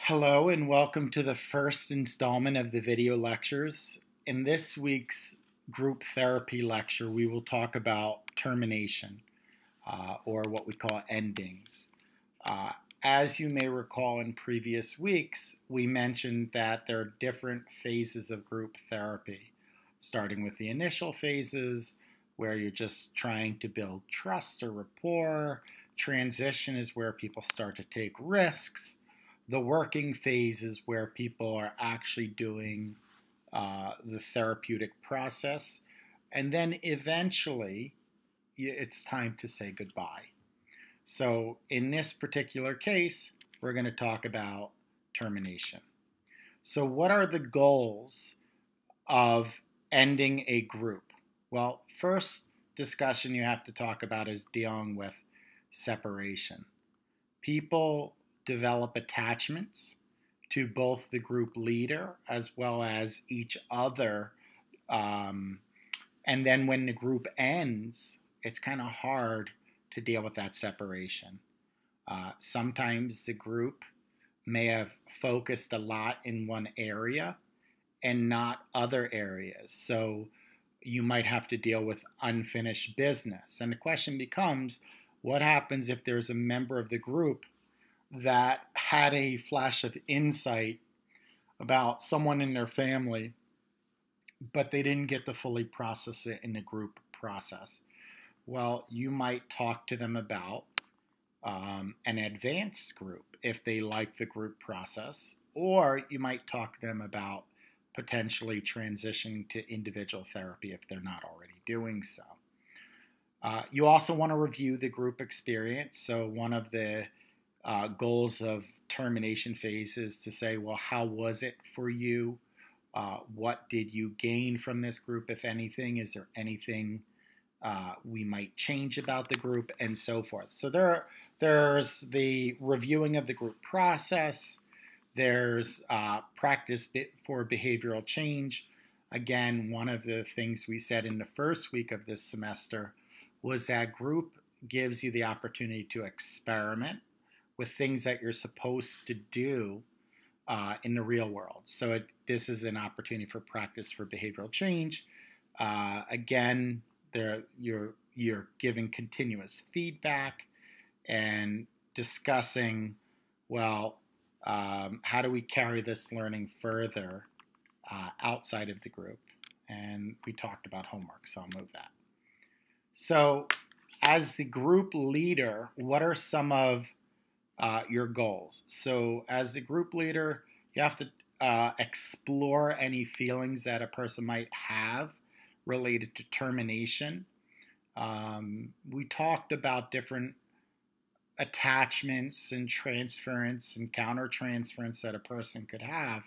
Hello and welcome to the first installment of the video lectures. In this week's group therapy lecture, we will talk about termination, or what we call endings. As you may recall in previous weeks, we mentioned that there are different phases of group therapy, starting with the initial phases where you're just trying to build trust or rapport. Transition is where people start to take risks. The working phase is where people are actually doing the therapeutic process. And then eventually, it's time to say goodbye. So in this particular case, we're going to talk about termination. So what are the goals of ending a group? Well, first discussion you have to talk about is dealing with separation. People develop attachments to both the group leader as well as each other. And then when the group ends, it's kind of hard to deal with that separation. Sometimes the group may have focused a lot in one area and not other areas. So you might have to deal with unfinished business. And the question becomes, what happens if there's a member of the group that had a flash of insight about someone in their family, but they didn't get to fully process it in the group process? Well, you might talk to them about an advanced group if they like the group process, or you might talk to them about potentially transitioning to individual therapy if they're not already doing so. You also want to review the group experience. So one of the goals of termination phase is to say, well, how was it for you? What did you gain from this group, if anything? Is there anything we might change about the group, and so forth? So there's the reviewing of the group process. There's practice for behavioral change. Again, one of the things we said in the first week of this semester was that group gives you the opportunity to experiment with things that you're supposed to do in the real world. So this is an opportunity for practice for behavioral change. Again, you're giving continuous feedback and discussing, well, how do we carry this learning further outside of the group? And we talked about homework, so I'll move that. So as the group leader, what are some of your goals? So as the group leader, you have to explore any feelings that a person might have related to termination. We talked about different attachments and transference and countertransference that a person could have.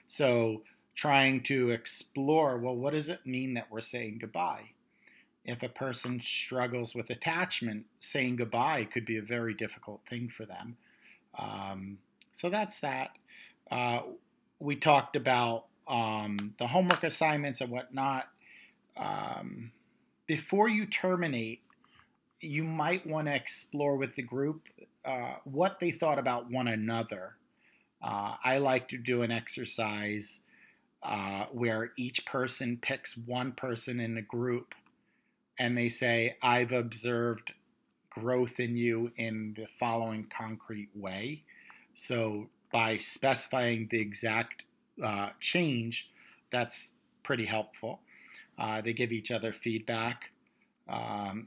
So trying to explore, well, what does it mean that we're saying goodbye? If a person struggles with attachment, saying goodbye could be a very difficult thing for them. So that's that. We talked about the homework assignments and whatnot. Before you terminate, you might want to explore with the group what they thought about one another. I like to do an exercise where each person picks one person in the group and they say, I've observed growth in you in the following concrete way. So by specifying the exact change, that's pretty helpful. They give each other feedback.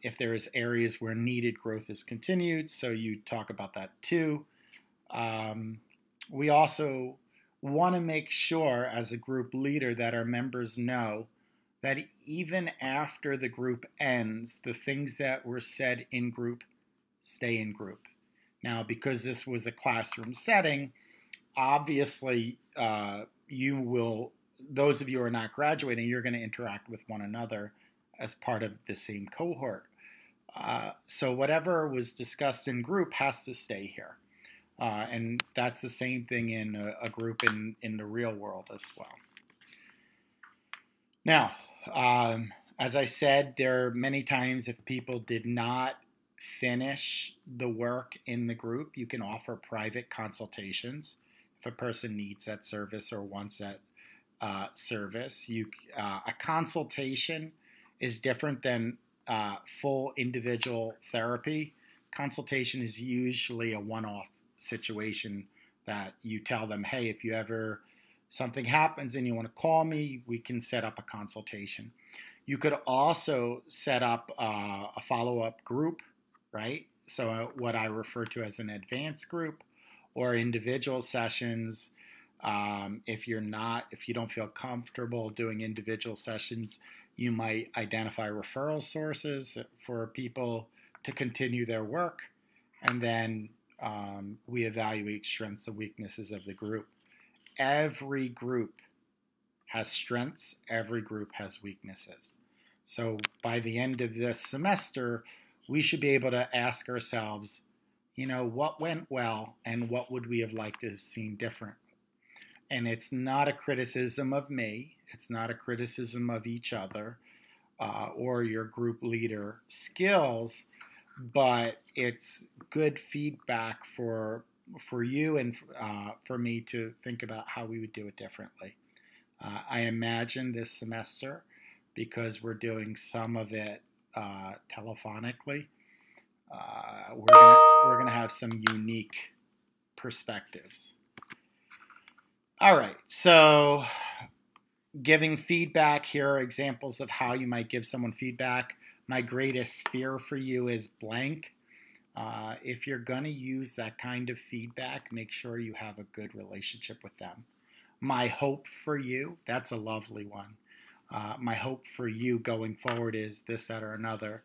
If there's areas where needed growth is continued, so you talk about that too. We also want to make sure as a group leader that our members know that even after the group ends, the things that were said in group stay in group. Now, because this was a classroom setting, obviously those of you who are not graduating, you're going to interact with one another as part of the same cohort. So whatever was discussed in group has to stay here. And that's the same thing in a group in the real world as well. Now, as I said, there are many times if people did not finish the work in the group, you can offer private consultations. if a person needs that service or wants that service. A consultation is different than full individual therapy. Consultation is usually a one-off situation that you tell them, hey, if you ever something happens and you want to call me, we can set up a consultation. You could also set up a follow-up group, right? So what I refer to as an advanced group, or individual sessions. If you don't feel comfortable doing individual sessions, you might identify referral sources for people to continue their work, and then we evaluate strengths and weaknesses of the group. Every group has strengths, every group has weaknesses. So by the end of this semester, we should be able to ask ourselves, what went well and what would we have liked to have seen different? And it's not a criticism of me. It's not a criticism of each other or your group leader skills, but it's good feedback for you and for me to think about how we would do it differently. I imagine this semester, because we're doing some of it telephonically, we're gonna have some unique perspectives. All right, so giving feedback, here are examples of how you might give someone feedback. My greatest fear for you is blank. If you're gonna use that kind of feedback, make sure you have a good relationship with them. My hope for you, that's a lovely one. My hope for you going forward is this, that, or another.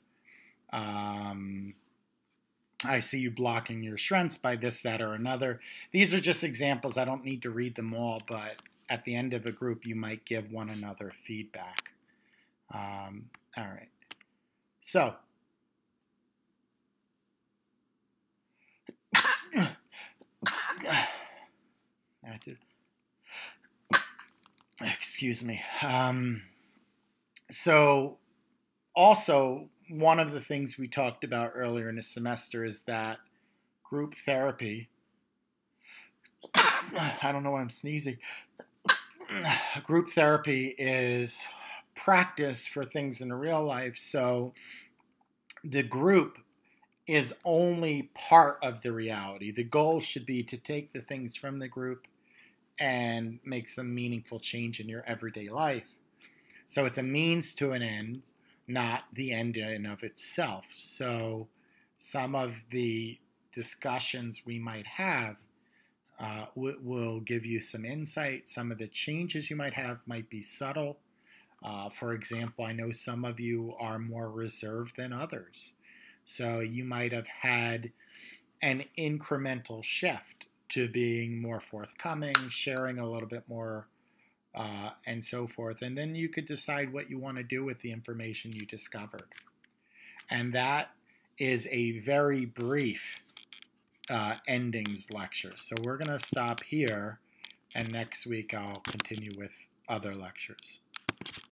I see you blocking your strengths by this, that, or another. These are just examples. I don't need to read them all, but at the end of a group, you might give one another feedback. All right. So, excuse me. So, also, one of the things we talked about earlier in the semester is that group therapy, I don't know why I'm sneezing. Group therapy is practice for things in real life. So the group is only part of the reality. The goal should be to take the things from the group and make some meaningful change in your everyday life. So it's a means to an end, not the end in and of itself. So some of the discussions we might have will give you some insight. Some of the changes you might have might be subtle. For example, I know some of you are more reserved than others. So you might have had an incremental shift to being more forthcoming, sharing a little bit more, and so forth. And then you could decide what you want to do with the information you discovered. And that is a very brief endings lecture. So we're going to stop here, and next week I'll continue with other lectures.